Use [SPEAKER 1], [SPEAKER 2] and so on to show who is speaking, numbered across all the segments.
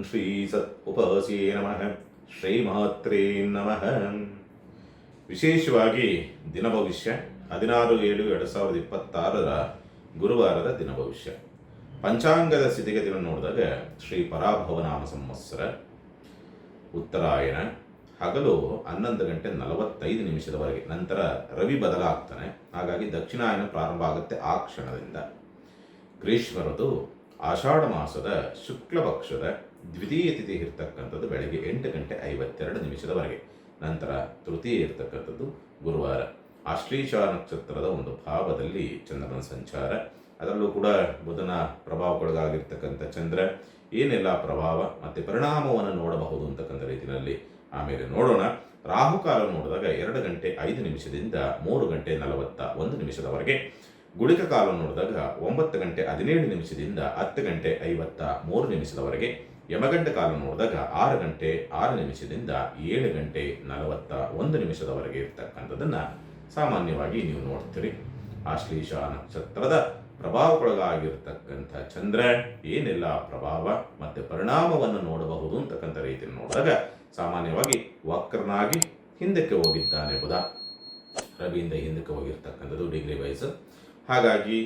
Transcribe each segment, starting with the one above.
[SPEAKER 1] ಶ್ರೀ ಸತ್ ಉಪಸ್ಯೇ ನಮಃ ಶ್ರೀಮಾತ್ರೇ ನಮಃ. ವಿಶೇಷವಾಗಿ ದಿನ ಭವಿಷ್ಯ 16/7/2026 ಗುರುವಾರದ ದಿನ ಭವಿಷ್ಯ. ಪಂಚಾಂಗದ ಸ್ಥಿತಿಗತಿಗಳನ್ನು ನೋಡಿದಾಗ ಶ್ರೀ ಪರಾಭವನಾಮ ಸಂವತ್ಸರ, ಉತ್ತರಾಯಣ, ಹಗಲು 11:45 ನಂತರ ರವಿ ಬದಲಾಗ್ತಾನೆ. ಹಾಗಾಗಿ ದಕ್ಷಿಣಾಯನ ಪ್ರಾರಂಭ ಆಗುತ್ತೆ ಆ ಕ್ಷಣದಿಂದ. ಗ್ರೀಷ್ಮ ಋತು ಆಷಾಢ ಮಾಸದ ಶುಕ್ಲ ಪಕ್ಷದ ದ್ವಿತೀಯ ತಿಥಿ ಇರ್ತಕ್ಕಂಥದ್ದು ಬೆಳಗ್ಗೆ 8:52 ನಂತರ ತೃತೀಯ ಇರ್ತಕ್ಕಂಥದ್ದು ಗುರುವಾರ. ಆಶ್ಲೇಷ ನಕ್ಷತ್ರದ ಒಂದು ಭಾವದಲ್ಲಿ ಚಂದ್ರನ ಸಂಚಾರ, ಅದರಲ್ಲೂ ಕೂಡ ಬುಧನ ಪ್ರಭಾವಕ್ಕೊಳಗಾಗಿರ್ತಕ್ಕಂಥ ಚಂದ್ರ ಏನೆಲ್ಲ ಪ್ರಭಾವ ಮತ್ತು ಪರಿಣಾಮವನ್ನು ನೋಡಬಹುದು ಅಂತಕ್ಕಂಥ ರೀತಿಯಲ್ಲಿ ಆಮೇಲೆ ನೋಡೋಣ. ರಾಹುಕಾಲ ನೋಡಿದಾಗ 2:05 3:41 ಗುಳಿಕ ಕಾಲ ನೋಡಿದಾಗ 9:17 10:53 ಯಮಗಂಡ ಕಾಲ ನೋಡಿದಾಗ 6:06 7:41 ಇರ್ತಕ್ಕಂಥದ್ದನ್ನು ಸಾಮಾನ್ಯವಾಗಿ ನೀವು ನೋಡ್ತೀರಿ. ಆಶ್ಲೇಷ ನಕ್ಷತ್ರದ ಪ್ರಭಾವಕ್ಕೊಳಗಾಗಿರ್ತಕ್ಕಂಥ ಚಂದ್ರ ಏನೆಲ್ಲ ಪ್ರಭಾವ ಮತ್ತು ಪರಿಣಾಮವನ್ನು ನೋಡಬಹುದು ಅಂತಕ್ಕಂಥ ರೀತಿಯಲ್ಲಿ ನೋಡಿದಾಗ ಸಾಮಾನ್ಯವಾಗಿ ವಕ್ರನಾಗಿ ಹಿಂದಕ್ಕೆ ಹೋಗಿದ್ದಾನೆ ಬುಧ, ರವಿಯಿಂದ ಹಿಂದಕ್ಕೆ ಹೋಗಿರ್ತಕ್ಕಂಥದ್ದು ಡಿಗ್ರಿ ವೈಸ್. ಹಾಗಾಗಿ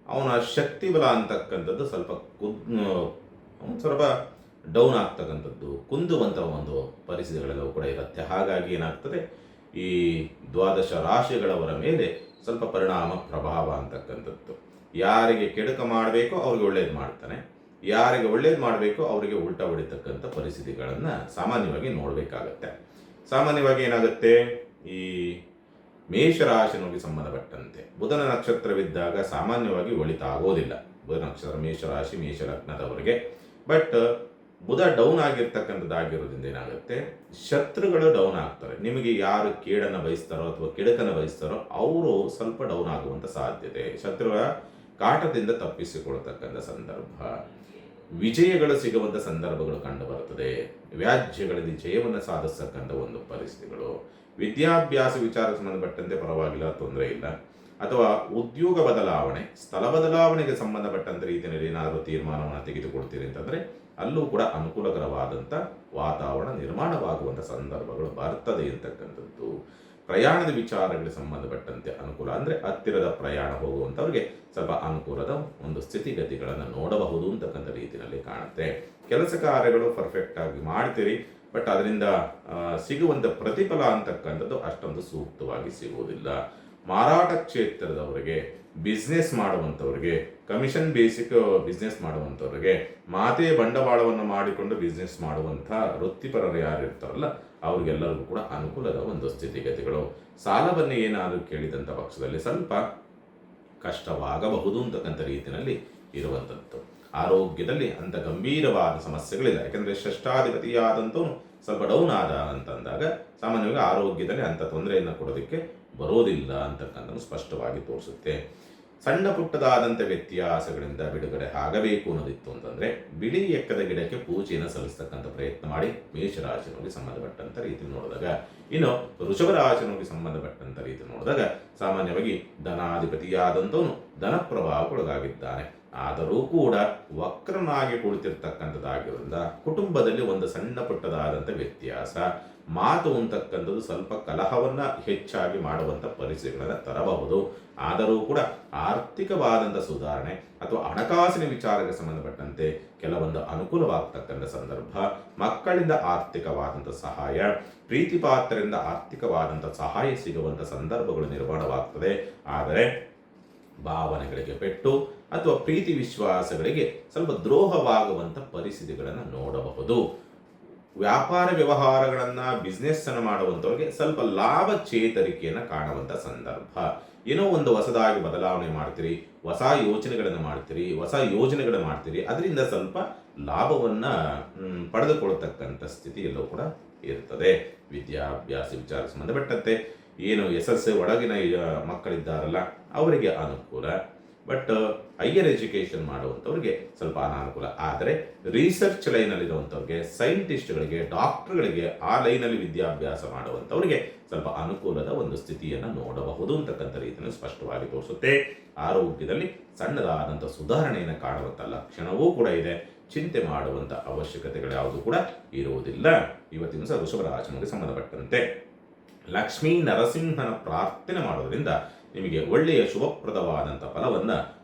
[SPEAKER 1] ಅವನ ಶಕ್ತಿ ಬಲ ಅಂತಕ್ಕಂಥದ್ದು ಸ್ವಲ್ಪ ಡೌನ್ ಆಗ್ತಕ್ಕಂಥದ್ದು, ಕುಂದುವಂಥ ಒಂದು ಪರಿಸ್ಥಿತಿಗಳೆಲ್ಲವೂ ಕೂಡ ಇರುತ್ತೆ. ಹಾಗಾಗಿ ಏನಾಗ್ತದೆ, ಈ 12 ರಾಶಿಗಳವರ ಮೇಲೆ ಸ್ವಲ್ಪ ಪರಿಣಾಮ ಪ್ರಭಾವ ಅಂತಕ್ಕಂಥದ್ದು. ಯಾರಿಗೆ ಕೆಡುಕ ಮಾಡಬೇಕೋ ಅವ್ರಿಗೆ ಒಳ್ಳೇದು ಮಾಡ್ತಾನೆ, ಯಾರಿಗೆ ಒಳ್ಳೇದು ಮಾಡಬೇಕೋ ಅವರಿಗೆ ಉಲ್ಟಾ ಹೊಡಿತಕ್ಕಂಥ ಪರಿಸ್ಥಿತಿಗಳನ್ನು ಸಾಮಾನ್ಯವಾಗಿ ನೋಡಬೇಕಾಗತ್ತೆ. ಸಾಮಾನ್ಯವಾಗಿ ಏನಾಗುತ್ತೆ, ಈ ಮೇಷರಾಶಿನಿಗೆ ಸಂಬಂಧಪಟ್ಟಂತೆ ಬುಧನ ನಕ್ಷತ್ರವಿದ್ದಾಗ ಸಾಮಾನ್ಯವಾಗಿ ಒಳಿತಾಗೋದಿಲ್ಲ. ಬುಧ ನಕ್ಷತ್ರ ಮೇಷರಾಶಿ ಮೇಷಲಗ್ನದವರಿಗೆ. ಬಟ್ ಬುಧ ಡೌನ್ ಆಗಿರ್ತಕ್ಕಂಥದ್ದಾಗಿರೋದ್ರಿಂದ ಏನಾಗುತ್ತೆ, ಶತ್ರುಗಳು ಡೌನ್ ಆಗ್ತಾರೆ. ನಿಮಗೆ ಯಾರು ಕೇಡನ್ನು ಬಯಸ್ತಾರೋ ಅಥವಾ ಕೆಡುಕನ್ನು ಬಯಸ್ತಾರೋ ಅವರು ಸ್ವಲ್ಪ ಡೌನ್ ಆಗುವಂಥ ಸಾಧ್ಯತೆ, ಶತ್ರುಗಳ ಕಾಟದಿಂದ ತಪ್ಪಿಸಿಕೊಳ್ಳತಕ್ಕಂಥ ಸಂದರ್ಭ, ವಿಜಯಗಳು ಸಿಗುವಂಥ ಸಂದರ್ಭಗಳು ಕಂಡು ಬರುತ್ತದೆ. ವ್ಯಾಜ್ಯಗಳಲ್ಲಿ ಜಯವನ್ನು ಸಾಧಿಸ್ತಕ್ಕಂಥ ಒಂದು ಪರಿಸ್ಥಿತಿಗಳು, ವಿದ್ಯಾಭ್ಯಾಸ ವಿಚಾರಕ್ಕೆ ಸಂಬಂಧಪಟ್ಟಂತೆ ಪರವಾಗಿಲ್ಲ, ತೊಂದರೆ ಇಲ್ಲ. ಅಥವಾ ಉದ್ಯೋಗ ಬದಲಾವಣೆ, ಸ್ಥಳ ಬದಲಾವಣೆಗೆ ಸಂಬಂಧಪಟ್ಟಂಥ ರೀತಿಯಲ್ಲಿ ಏನಾದರೂ ತೀರ್ಮಾನವನ್ನು ತೆಗೆದುಕೊಳ್ತೀರಿ ಅಂತಂದರೆ ಅಲ್ಲೂ ಕೂಡ ಅನುಕೂಲಕರವಾದಂಥ ವಾತಾವರಣ ನಿರ್ಮಾಣವಾಗುವಂಥ ಸಂದರ್ಭಗಳು ಬರ್ತದೆ ಇರತಕ್ಕಂಥದ್ದು. ಪ್ರಯಾಣದ ವಿಚಾರಗಳಿಗೆ ಸಂಬಂಧಪಟ್ಟಂತೆ ಅನುಕೂಲ, ಅಂದರೆ ಹತ್ತಿರದ ಪ್ರಯಾಣ ಹೋಗುವಂಥವ್ರಿಗೆ ಸ್ವಲ್ಪ ಅನುಕೂಲದ ಒಂದು ಸ್ಥಿತಿಗತಿಗಳನ್ನು ನೋಡಬಹುದು ಅಂತಕ್ಕಂಥ ರೀತಿಯಲ್ಲಿ ಕಾಣುತ್ತೆ. ಕೆಲಸ ಕಾರ್ಯಗಳು ಪರ್ಫೆಕ್ಟ್ ಆಗಿ ಮಾಡ್ತೀರಿ, ಬಟ್ ಅದರಿಂದ ಸಿಗುವಂಥ ಪ್ರತಿಫಲ ಅಂತಕ್ಕಂಥದ್ದು ಅಷ್ಟೊಂದು ಸೂಕ್ತವಾಗಿ ಸಿಗುವುದಿಲ್ಲ. ಮಾರಾಟ ಕ್ಷೇತ್ರದವರಿಗೆ, ಬಿಸ್ನೆಸ್ ಮಾಡುವಂಥವ್ರಿಗೆ, ಕಮಿಷನ್ ಬೇಸಿಕ್ ಬಿಸ್ನೆಸ್ ಮಾಡುವಂಥವ್ರಿಗೆ, ಮಾತೆ ಬಂಡವಾಳವನ್ನು ಮಾಡಿಕೊಂಡು ಬಿಸ್ನೆಸ್ ಮಾಡುವಂಥ ವೃತ್ತಿಪರರು ಯಾರು ಇರ್ತಾರಲ್ಲ ಅವ್ರಿಗೆಲ್ಲರಿಗೂ ಕೂಡ ಅನುಕೂಲದ ಒಂದು ಸ್ಥಿತಿಗತಿಗಳು. ಸಾಲವನ್ನು ಏನಾದರೂ ಕೇಳಿದಂಥ ಪಕ್ಷದಲ್ಲಿ ಸ್ವಲ್ಪ ಕಷ್ಟವಾಗಬಹುದು ಅಂತಕ್ಕಂಥ ರೀತಿಯಲ್ಲಿ ಇರುವಂಥದ್ದು. ಆರೋಗ್ಯದಲ್ಲಿ ಅಂಥ ಗಂಭೀರವಾದ ಸಮಸ್ಯೆಗಳಿಲ್ಲ, ಯಾಕೆಂದರೆ ಷಷ್ಠಾಧಿಪತಿಯಾದಂಥವನು ಸ್ವಲ್ಪ ಡೌನ್ ಆದ ಅಂತಂದಾಗ ಸಾಮಾನ್ಯವಾಗಿ ಆರೋಗ್ಯದಲ್ಲಿ ಅಂಥ ತೊಂದರೆಯನ್ನು ಕೊಡೋದಕ್ಕೆ ಬರೋದಿಲ್ಲ ಅಂತಕ್ಕಂಥದ್ದು ಸ್ಪಷ್ಟವಾಗಿ ತೋರಿಸುತ್ತೆ. ಸಣ್ಣ ಪುಟ್ಟದಾದಂಥ ವ್ಯತ್ಯಾಸಗಳಿಂದ ಬಿಡುಗಡೆ ಆಗಬೇಕು ಅನ್ನೋದಿತ್ತು ಅಂತಂದರೆ ಬಿಳಿ ಎಕ್ಕದ ಗಿಡಕ್ಕೆ ಪೂಜೆಯನ್ನು ಸಲ್ಲಿಸ್ತಕ್ಕಂಥ ಪ್ರಯತ್ನ ಮಾಡಿ ಮೇಷರಾಶಿನವರಿಗೆ ಸಂಬಂಧಪಟ್ಟಂಥ ರೀತಿ ನೋಡಿದಾಗ. ಇನ್ನು ವೃಷಭ ರಾಶಿನವರಿಗೆ ಸಂಬಂಧಪಟ್ಟಂಥ ರೀತಿ ನೋಡಿದಾಗ ಸಾಮಾನ್ಯವಾಗಿ ಧನಾಧಿಪತಿಯಾದಂಥವನು ಧನ ಪ್ರಭಾವಕ್ಕೊಳಗಾಗಿದ್ದಾನೆ. ಆದರೂ ಕೂಡ ವಕ್ರನಾಗಿ ಕುಳಿತಿರ್ತಕ್ಕಂಥದ್ದಾಗಿರೋದ್ರಿಂದ ಕುಟುಂಬದಲ್ಲಿ ಒಂದು ಸಣ್ಣ ಪುಟ್ಟದಾದಂಥ ವ್ಯತ್ಯಾಸ, ಮಾತು ಅಂತಕ್ಕಂಥದ್ದು ಸ್ವಲ್ಪ ಕಲಹವನ್ನು ಹೆಚ್ಚಾಗಿ ಮಾಡುವಂಥ ಪರಿಸ್ಥಿತಿಗಳನ್ನು ತರಬಹುದು. ಆದರೂ ಕೂಡ ಆರ್ಥಿಕವಾದಂಥ ಸುಧಾರಣೆ ಅಥವಾ ಹಣಕಾಸಿನ ವಿಚಾರಕ್ಕೆ ಸಂಬಂಧಪಟ್ಟಂತೆ ಕೆಲವೊಂದು ಅನುಕೂಲವಾಗ್ತಕ್ಕಂಥ ಸಂದರ್ಭ, ಮಕ್ಕಳಿಂದ ಆರ್ಥಿಕವಾದಂಥ ಸಹಾಯ, ಪ್ರೀತಿ ಪಾತ್ರರಿಂದ ಆರ್ಥಿಕವಾದಂಥ ಸಹಾಯ ಸಿಗುವಂಥ ಸಂದರ್ಭಗಳು ನಿರ್ಮಾಣವಾಗ್ತದೆ. ಆದರೆ ಭಾವನೆಗಳಿಗೆ ಪೆಟ್ಟು ಅಥವಾ ಪ್ರೀತಿ ವಿಶ್ವಾಸಗಳಿಗೆ ಸ್ವಲ್ಪ ದ್ರೋಹವಾಗುವಂಥ ಪರಿಸ್ಥಿತಿಗಳನ್ನು ನೋಡಬಹುದು. ವ್ಯಾಪಾರ ವ್ಯವಹಾರಗಳನ್ನು ಬಿಸ್ನೆಸ್ಸನ್ನು ಮಾಡುವಂಥವ್ರಿಗೆ ಸ್ವಲ್ಪ ಲಾಭ ಚೇತರಿಕೆಯನ್ನು ಕಾಣುವಂಥ ಸಂದರ್ಭ. ಏನೋ ಒಂದು ಹೊಸದಾಗಿ ಬದಲಾವಣೆ ಮಾಡ್ತೀರಿ, ಹೊಸ ಯೋಜನೆಗಳನ್ನು ಮಾಡ್ತೀರಿ, ಅದರಿಂದ ಸ್ವಲ್ಪ ಲಾಭವನ್ನು ಪಡೆದುಕೊಳ್ಳತಕ್ಕಂಥ ಸ್ಥಿತಿ ಎಲ್ಲವೂ ಕೂಡ ಇರ್ತದೆ. ವಿದ್ಯಾಭ್ಯಾಸ ವಿಚಾರಕ್ಕೆ ಸಂಬಂಧಪಟ್ಟಂತೆ ಏನು SSLC ಒಳಗಿನ ಮಕ್ಕಳಿದ್ದಾರಲ್ಲ ಅವರಿಗೆ ಅನುಕೂಲ, ಬಟ್ ಹೈಯರ್ ಎಜುಕೇಷನ್ ಮಾಡುವಂಥವ್ರಿಗೆ ಸ್ವಲ್ಪ ಅನಾನುಕೂಲ. ಆದರೆ ರಿಸರ್ಚ್ ಲೈನಲ್ಲಿರುವಂಥವ್ರಿಗೆ, ಸೈಂಟಿಸ್ಟ್ಗಳಿಗೆ, ಡಾಕ್ಟರ್ಗಳಿಗೆ, ಆ ಲೈನಲ್ಲಿ ವಿದ್ಯಾಭ್ಯಾಸ ಮಾಡುವಂಥವ್ರಿಗೆ ಸ್ವಲ್ಪ ಅನುಕೂಲದ ಒಂದು ಸ್ಥಿತಿಯನ್ನು ನೋಡಬಹುದು ಅಂತಕ್ಕಂಥ ರೀತಿಯನ್ನು ಸ್ಪಷ್ಟವಾಗಿ ತೋರಿಸುತ್ತೆ. ಆರೋಗ್ಯದಲ್ಲಿ ಸಣ್ಣದಾದಂಥ ಸುಧಾರಣೆಯನ್ನು ಕಾಣುವಂಥ ಲಕ್ಷಣವೂ ಕೂಡ ಇದೆ. ಚಿಂತೆ ಮಾಡುವಂಥ ಅವಶ್ಯಕತೆಗಳು ಯಾವುದು ಕೂಡ ಇರುವುದಿಲ್ಲ. ಇವತ್ತಿನ ದಿವಸ ವೃಷಭ ರಾಶಿಗೆ ಸಂಬಂಧಪಟ್ಟಂತೆ ಲಕ್ಷ್ಮೀ ನರಸಿಂಹನ ಪ್ರಾರ್ಥನೆ ಮಾಡೋದ್ರಿಂದ ನಿಮಗೆ ಒಳ್ಳೆಯ ಶುಭಪ್ರದವಾದಂಥ ಫಲವನ್ನು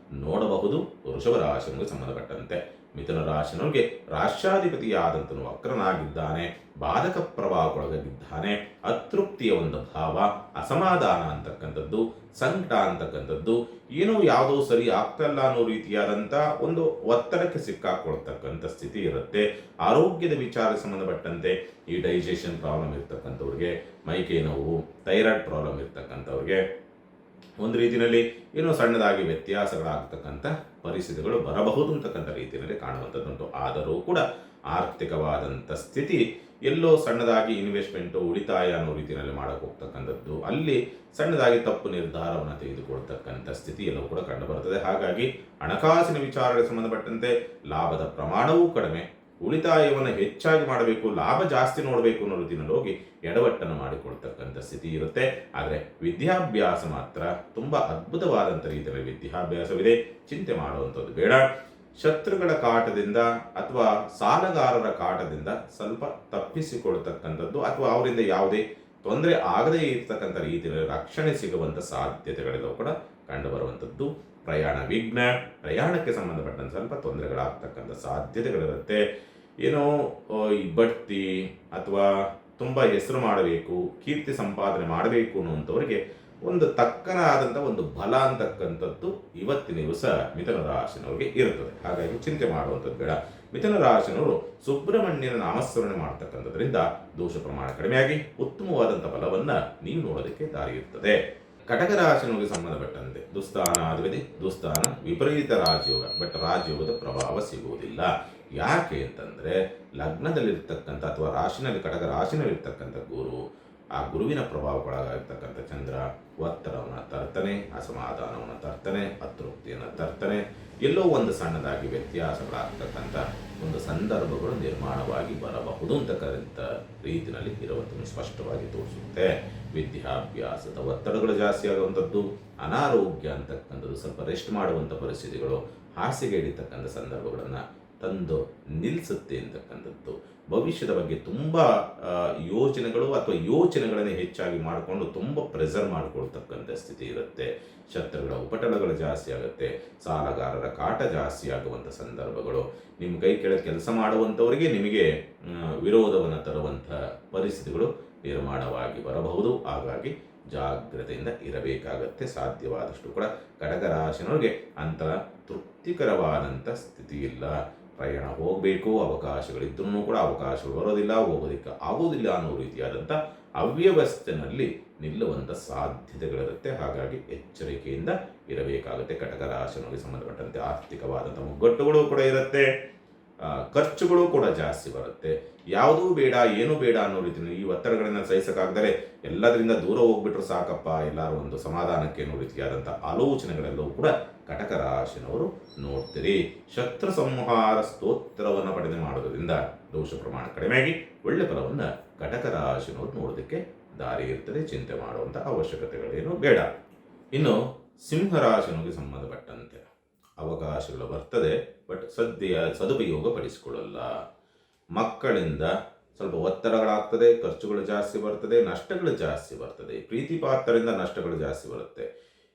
[SPEAKER 1] ನೋಡಬಹುದು. ವೃಷಭ ರಾಶಿಗೆ ಸಂಬಂಧಪಟ್ಟಂತೆ ಮಿಥುನ ರಾಶಿನವರಿಗೆ ರಾಷ್ಟ್ರಾಧಿಪತಿಯಾದಂತನು ವಕ್ರನಾಗಿದ್ದಾನೆ, ಬಾಧಕ ಪ್ರಭಾವಕ್ಕೊಳಗಾಗಿದ್ದಾನೆ, ಅತೃಪ್ತಿಯ ಒಂದು ಭಾವ, ಅಸಮಾಧಾನ ಅಂತಕ್ಕಂಥದ್ದು, ಸಂಕಟ ಅಂತಕ್ಕಂಥದ್ದು, ಏನೋ ಯಾವುದೋ ಸರಿ ಆಗ್ತಲ್ಲ ಅನ್ನೋ ರೀತಿಯಾದಂಥ ಒಂದು ಒತ್ತಡಕ್ಕೆ ಸಿಕ್ಕಾಕೊಳ್ತಕ್ಕಂಥ ಸ್ಥಿತಿ ಇರುತ್ತೆ. ಆರೋಗ್ಯದ ವಿಚಾರಕ್ಕೆ ಸಂಬಂಧಪಟ್ಟಂತೆ ಈ ಡೈಜೆಷನ್ ಪ್ರಾಬ್ಲಮ್ ಇರ್ತಕ್ಕಂಥವ್ರಿಗೆ, ಮೈಕೈ ನೋವು, ಥೈರಾಯ್ಡ್ ಪ್ರಾಬ್ಲಮ್ ಇರ್ತಕ್ಕಂಥವ್ರಿಗೆ ಒಂದು ರೀತಿಯಲ್ಲಿ ಏನೋ ಸಣ್ಣದಾಗಿ ವ್ಯತ್ಯಾಸಗಳಾಗ್ತಕ್ಕಂಥ ಪರಿಸ್ಥಿತಿಗಳು ಬರಬಹುದು ಅಂತಕ್ಕಂಥ ರೀತಿಯಲ್ಲಿ ಕಾಣುವಂಥದ್ದುಂಟು. ಆದರೂ ಕೂಡ ಆರ್ಥಿಕವಾದಂಥ ಸ್ಥಿತಿ ಎಲ್ಲೋ ಸಣ್ಣದಾಗಿ ಇನ್ವೆಸ್ಟ್ಮೆಂಟು, ಉಳಿತಾಯ ಅನ್ನೋ ರೀತಿಯಲ್ಲಿ ಮಾಡಕ್ಕೆ ಹೋಗ್ತಕ್ಕಂಥದ್ದು, ಅಲ್ಲಿ ಸಣ್ಣದಾಗಿ ತಪ್ಪು ನಿರ್ಧಾರವನ್ನು ತೆಗೆದುಕೊಳ್ತಕ್ಕಂಥ ಸ್ಥಿತಿ ಎಲ್ಲವೂ ಕೂಡ ಕಂಡುಬರುತ್ತದೆ. ಹಾಗಾಗಿ ಹಣಕಾಸಿನ ವಿಚಾರಗಳಿಗೆ ಸಂಬಂಧಪಟ್ಟಂತೆ ಲಾಭದ ಪ್ರಮಾಣವೂ ಕಡಿಮೆ, ಉಳಿತಾಯವನ್ನು ಹೆಚ್ಚಾಗಿ ಮಾಡಬೇಕು, ಲಾಭ ಜಾಸ್ತಿ ನೋಡಬೇಕು ಅನ್ನೋ ರೀತಿಯಲ್ಲಿ ಹೋಗಿ ಎಡವಟ್ಟನ್ನು ಮಾಡಿಕೊಳ್ತಕ್ಕಂಥ ಸ್ಥಿತಿ ಇರುತ್ತೆ. ಆದರೆ ವಿದ್ಯಾಭ್ಯಾಸ ಮಾತ್ರ ತುಂಬ ಅದ್ಭುತವಾದಂಥ ರೀತಿಯಲ್ಲಿ ವಿದ್ಯಾಭ್ಯಾಸವಿದೆ, ಚಿಂತೆ ಮಾಡುವಂಥದ್ದು ಬೇಡ. ಶತ್ರುಗಳ ಕಾಟದಿಂದ ಅಥವಾ ಸಾಲಗಾರರ ಕಾಟದಿಂದ ಸ್ವಲ್ಪ ತಪ್ಪಿಸಿಕೊಳ್ತಕ್ಕಂಥದ್ದು ಅಥವಾ ಅವರಿಂದ ಯಾವುದೇ ತೊಂದರೆ ಆಗದೇ ಇರ್ತಕ್ಕಂಥ ರೀತಿಯಲ್ಲಿ ರಕ್ಷಣೆ ಸಿಗುವಂಥ ಸಾಧ್ಯತೆಗಳೆಲ್ಲವೂ ಕೂಡ ಕಂಡುಬರುವಂಥದ್ದು. ಪ್ರಯಾಣ ವಿಘ್ನ, ಪ್ರಯಾಣಕ್ಕೆ ಸಂಬಂಧಪಟ್ಟಂತೆ ಸ್ವಲ್ಪ ತೊಂದರೆಗಳಾಗ್ತಕ್ಕಂಥ ಸಾಧ್ಯತೆಗಳಿರುತ್ತೆ. ಏನೋ ಈ ಬಡ್ತಿ ಅಥವಾ ತುಂಬ ಹೆಸರು ಮಾಡಬೇಕು, ಕೀರ್ತಿ ಸಂಪಾದನೆ ಮಾಡಬೇಕು ಅನ್ನುವಂಥವ್ರಿಗೆ ಒಂದು ತಕ್ಕನಾದಂಥ ಒಂದು ಬಲ ಅಂತಕ್ಕಂಥದ್ದು ಇವತ್ತಿನ ದಿವಸ ಮಿಥುನ ರಾಶಿನವರಿಗೆ ಇರುತ್ತದೆ. ಹಾಗಾಗಿ ಚಿಂತೆ ಮಾಡುವಂಥದ್ದು ಬೇಡ. ಮಿಥುನ ರಾಶಿನವರು ಸುಬ್ರಹ್ಮಣ್ಯನ ನಾಮಸ್ಮರಣೆ ಮಾಡ್ತಕ್ಕಂಥದ್ರಿಂದ ದೋಷ ಪ್ರಮಾಣ ಕಡಿಮೆಯಾಗಿ ಉತ್ತಮವಾದಂಥ ಫಲವನ್ನು ನೀವು ನೋಡೋದಕ್ಕೆ ದಾರಿ ಇರ್ತದೆ. ಕಟಕ ರಾಶಿನವರಿಗೆ ಸಂಬಂಧಪಟ್ಟಂತೆ ದುಸ್ಥಾನಾಧಿಪತಿ, ದುಸ್ಥಾನ ವಿಪರೀತ ರಾಜಯೋಗ, ಬಟ್ ರಾಜಯೋಗದ ಪ್ರಭಾವ ಸಿಗುವುದಿಲ್ಲ. ಯಾಕೆ ಅಂತಂದರೆ ಲಗ್ನದಲ್ಲಿರ್ತಕ್ಕಂಥ ಅಥವಾ ರಾಶಿನಲ್ಲಿ ಕಟಕ ರಾಶಿನಲ್ಲಿರ್ತಕ್ಕಂಥ ಗುರು, ಆ ಗುರುವಿನ ಪ್ರಭಾವಕ್ಕೊಳಗಾಗಿರ್ತಕ್ಕಂಥ ಚಂದ್ರ ಒತ್ತಡವನ್ನು ತರ್ತಾನೆ, ಅಸಮಾಧಾನವನ್ನು ತರ್ತಾನೆ, ಅತೃಪ್ತಿಯನ್ನು ತರ್ತಾನೆ, ಎಲ್ಲೋ ಒಂದು ಸಣ್ಣದಾಗಿ ವ್ಯತ್ಯಾಸಗಳಾಗ್ತಕ್ಕಂಥ ಒಂದು ಸಂದರ್ಭಗಳು ನಿರ್ಮಾಣವಾಗಿ ಬರಬಹುದು ಅಂತಕ್ಕಂಥ ರೀತಿಯಲ್ಲಿ ಇರುವಂಥದ್ದು ಸ್ಪಷ್ಟವಾಗಿ ತೋರಿಸುತ್ತೆ. ವಿದ್ಯಾಭ್ಯಾಸದ ಒತ್ತಡಗಳು ಜಾಸ್ತಿ ಆಗುವಂಥದ್ದು, ಅನಾರೋಗ್ಯ ಅಂತಕ್ಕಂಥದ್ದು, ಸ್ವಲ್ಪ ರೆಸ್ಟ್ ಮಾಡುವಂಥ ಪರಿಸ್ಥಿತಿಗಳು, ಹಾಸಿಗೆ ಹಿಡಿತಕ್ಕಂಥ ಸಂದರ್ಭಗಳನ್ನು ತಂದು ನಿಲ್ಲಿಸುತ್ತೆ ಅಂತಕ್ಕಂಥದ್ದು. ಭವಿಷ್ಯದ ಬಗ್ಗೆ ತುಂಬ ಯೋಚನೆಗಳು ಅಥವಾ ಯೋಚನೆಗಳನ್ನು ಹೆಚ್ಚಾಗಿ ಮಾಡಿಕೊಂಡು ತುಂಬ ಪ್ರೆಸರ್ ಮಾಡಿಕೊಳ್ತಕ್ಕಂಥ ಸ್ಥಿತಿ ಇರುತ್ತೆ. ಶತ್ರುಗಳ ಉಪಟಳಗಳು ಜಾಸ್ತಿ ಆಗುತ್ತೆ, ಸಾಲಗಾರರ ಕಾಟ ಜಾಸ್ತಿ ಆಗುವಂಥ ಸಂದರ್ಭಗಳು, ನಿಮ್ಮ ಕೈ ಕೆಳಗೆ ಕೆಲಸ ಮಾಡುವಂಥವರಿಗೆ ನಿಮಗೆ ವಿರೋಧವನ್ನು ತರುವಂಥ ಪರಿಸ್ಥಿತಿಗಳು ನಿರ್ಮಾಣವಾಗಿ ಬರಬಹುದು. ಹಾಗಾಗಿ ಜಾಗ್ರತೆಯಿಂದ ಇರಬೇಕಾಗತ್ತೆ. ಸಾಧ್ಯವಾದಷ್ಟು ಕೂಡ ಕಟಕ ರಾಶಿನವರಿಗೆ ಅಂಥ ತೃಪ್ತಿಕರವಾದಂಥ ಸ್ಥಿತಿ ಇಲ್ಲ. ಪ್ರಯಾಣ ಹೋಗಬೇಕು, ಅವಕಾಶಗಳಿದ್ರೂ ಕೂಡ ಅವಕಾಶಗಳು ಬರೋದಿಲ್ಲ, ಹೋಗೋದಕ್ಕೆ ಆಗೋದಿಲ್ಲ ಅನ್ನೋ ರೀತಿಯಾದಂಥ ಅವ್ಯವಸ್ಥೆಯಲ್ಲಿ ನಿಲ್ಲುವಂಥ ಸಾಧ್ಯತೆಗಳಿರುತ್ತೆ. ಹಾಗಾಗಿ ಎಚ್ಚರಿಕೆಯಿಂದ ಇರಬೇಕಾಗುತ್ತೆ. ಕಟಕ ರಾಶಿನವರಿಗೆ ಸಂಬಂಧಪಟ್ಟಂತೆ ಆರ್ಥಿಕವಾದಂಥ ಮುಗ್ಗಟ್ಟುಗಳು ಕೂಡ ಇರುತ್ತೆ, ಖರ್ಚುಗಳು ಕೂಡ ಜಾಸ್ತಿ ಬರುತ್ತೆ. ಯಾವುದೂ ಬೇಡ, ಏನೂ ಬೇಡ ಅನ್ನೋ ರೀತಿಯಲ್ಲಿ ಈ ಒತ್ತಡಗಳನ್ನು ಸಹಿಸಕ್ಕಾಗದರೆ ಎಲ್ಲದರಿಂದ ದೂರ ಹೋಗ್ಬಿಟ್ರು ಸಾಕಪ್ಪ, ಎಲ್ಲರೂ ಒಂದು ಸಮಾಧಾನಕ್ಕೆ ಅನ್ನೋ ರೀತಿಯಾದಂಥ ಆಲೋಚನೆಗಳೆಲ್ಲವೂ ಕೂಡ ಕಟಕ ರಾಶಿನವರು ನೋಡ್ತೀರಿ. ಶತ್ರು ಸಂಹಾರ ಸ್ತೋತ್ರವನ್ನು ಪಡೆದು ಮಾಡೋದ್ರಿಂದ ದೋಷ ಪ್ರಮಾಣ ಕಡಿಮೆಯಾಗಿ ಒಳ್ಳೆ ಫಲವನ್ನು ಕಟಕ ರಾಶಿನವರು ನೋಡೋದಕ್ಕೆ ದಾರಿ ಇರ್ತದೆ. ಚಿಂತೆ ಮಾಡುವಂಥ ಅವಶ್ಯಕತೆಗಳೇನು ಬೇಡ. ಇನ್ನು ಸಿಂಹರಾಶಿನವರಿಗೆ ಸಂಬಂಧಪಟ್ಟಂತೆ ಅವಕಾಶಗಳು ಬರ್ತದೆ, ಬಟ್ ಸದುಪಯೋಗ ಪಡಿಸಿಕೊಳ್ಳಲ್ಲ. ಮಕ್ಕಳಿಂದ ಸ್ವಲ್ಪ ಒತ್ತಡಗಳಾಗ್ತದೆ, ಖರ್ಚುಗಳು ಜಾಸ್ತಿ ಬರ್ತದೆ, ನಷ್ಟಗಳು ಜಾಸ್ತಿ ಬರ್ತದೆ. ಪ್ರೀತಿ ಪಾತ್ರರಿಂದ ನಷ್ಟಗಳು ಜಾಸ್ತಿ ಬರುತ್ತೆ.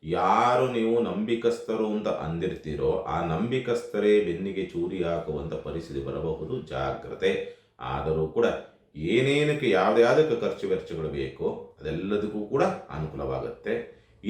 [SPEAKER 1] ಯಾರು ನೀವು ನಂಬಿಕಸ್ಥರು ಅಂತ ಅಂದಿರ್ತೀರೋ ಆ ನಂಬಿಕಸ್ಥರೇ ಬೆನ್ನಿಗೆ ಚೂರಿ ಹಾಕುವಂಥ ಪರಿಸ್ಥಿತಿ ಬರಬಹುದು. ಜಾಗ್ರತೆ. ಆದರೂ ಕೂಡ ಏನೇನಕ್ಕೆ ಯಾವುದಕ್ಕೆ ಖರ್ಚು ವೆಚ್ಚಗಳು ಬೇಕೋ ಅದೆಲ್ಲದಕ್ಕೂ ಕೂಡ ಅನುಕೂಲವಾಗುತ್ತೆ.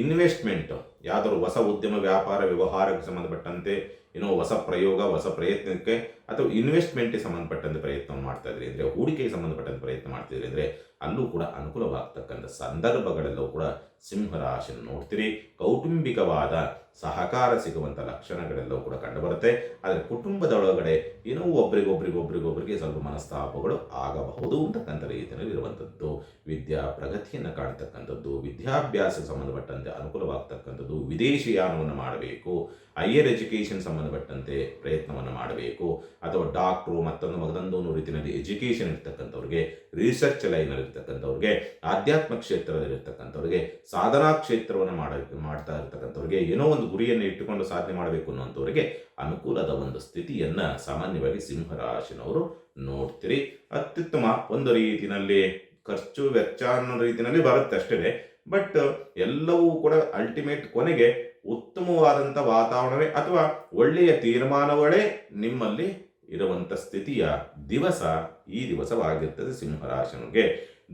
[SPEAKER 1] ಇನ್ವೆಸ್ಟ್ಮೆಂಟ್, ಯಾವುದಾದ್ರು ಹೊಸ ಉದ್ಯಮ, ವ್ಯಾಪಾರ, ವ್ಯವಹಾರಕ್ಕೆ ಸಂಬಂಧಪಟ್ಟಂತೆ ಏನೋ ಹೊಸ ಪ್ರಯೋಗ, ಹೊಸ ಪ್ರಯತ್ನಕ್ಕೆ ಅಥವಾ ಇನ್ವೆಸ್ಟ್ಮೆಂಟ್ಗೆ ಸಂಬಂಧಪಟ್ಟಂತೆ ಪ್ರಯತ್ನ ಮಾಡ್ತಾ ಇದ್ರಿ ಅಂದರೆ, ಹೂಡಿಕೆಗೆ ಸಂಬಂಧಪಟ್ಟಂತೆ ಪ್ರಯತ್ನ ಮಾಡ್ತಿದ್ರಿ ಅಂದರೆ ಅಲ್ಲೂ ಕೂಡ ಅನುಕೂಲವಾಗ್ತಕ್ಕಂಥ ಸಂದರ್ಭಗಳೆಲ್ಲವೂ ಕೂಡ ಸಿಂಹರಾಶಿಯನ್ನು ನೋಡ್ತೀರಿ. ಕೌಟುಂಬಿಕವಾದ ಸಹಕಾರ ಸಿಗುವಂಥ ಲಕ್ಷಣಗಳೆಲ್ಲವೂ ಕೂಡ ಕಂಡುಬರುತ್ತೆ. ಆದರೆ ಕುಟುಂಬದೊಳಗಡೆ ಏನೋ ಒಬ್ರಿಗೊಬ್ರಿಗೆ ಸ್ವಲ್ಪ ಮನಸ್ತಾಪಗಳು ಆಗಬಹುದು ಅಂತಕ್ಕಂಥ ರೀತಿಯಲ್ಲಿ ಇರುವಂಥದ್ದು. ವಿದ್ಯಾ ಪ್ರಗತಿಯನ್ನು ಕಾಣ್ತಕ್ಕಂಥದ್ದು, ವಿದ್ಯಾಭ್ಯಾಸಕ್ಕೆ ಸಂಬಂಧಪಟ್ಟಂತೆ ಅನುಕೂಲವಾಗ್ತಕ್ಕಂಥದ್ದು, ವಿದೇಶಿಯಾನವನ್ನು ಮಾಡಬೇಕು, ಹೈಯರ್ ಎಜುಕೇಷನ್ ಸಂಬಂಧಪಟ್ಟಂತೆ ಪ್ರಯತ್ನವನ್ನು ಮಾಡಬೇಕು, ಅಥವಾ ಡಾಕ್ಟ್ರು ಮತ್ತೊಂದು ರೀತಿಯಲ್ಲಿ ಎಜುಕೇಷನ್ ಇರ್ತಕ್ಕಂಥವ್ರಿಗೆ, ರಿಸರ್ಚ್ ಲೈನಲ್ಲಿ ಕ್ಷೇತ್ರದಲ್ಲಿರ್ತಕ್ಕಂಥವ್ರಿಗೆ, ಆಧ್ಯಾತ್ಮ ಕ್ಷೇತ್ರದಲ್ಲಿರ್ತಕ್ಕಂಥವ್ರಿಗೆ, ಸಾಧನಾ ಕ್ಷೇತ್ರವನ್ನು ಮಾಡ್ತಾ ಇರ್ತಕ್ಕಂಥವ್ರಿಗೆ, ಏನೋ ಒಂದು ಗುರಿಯನ್ನು ಇಟ್ಟುಕೊಂಡು ಸಾಧನೆ ಮಾಡಬೇಕು ಅನ್ನೋಂಥವ್ರಿಗೆ ಅನುಕೂಲದ ಒಂದು ಸ್ಥಿತಿಯನ್ನ ಸಾಮಾನ್ಯವಾಗಿ ಸಿಂಹರಾಶಿನವರು ನೋಡ್ತೀರಿ. ಅತ್ಯುತ್ತಮ ಒಂದು ರೀತಿಯಲ್ಲಿ ಖರ್ಚು ವೆಚ್ಚ ಅನ್ನೋ ರೀತಿಯಲ್ಲಿ ಬರುತ್ತೆ ಅಷ್ಟೇ. ಬಟ್ ಎಲ್ಲವೂ ಕೂಡ ಅಲ್ಟಿಮೇಟ್ ಕೊನೆಗೆ ಉತ್ತಮವಾದಂಥ ವಾತಾವರಣವೇ ಅಥವಾ ಒಳ್ಳೆಯ ತೀರ್ಮಾನಗಳೇ ನಿಮ್ಮಲ್ಲಿ ಇರುವಂಥ ಸ್ಥಿತಿಯ ದಿವಸ ಈ ದಿವಸವಾಗಿರ್ತದೆ ಸಿಂಹರಾಶಿಗೆ.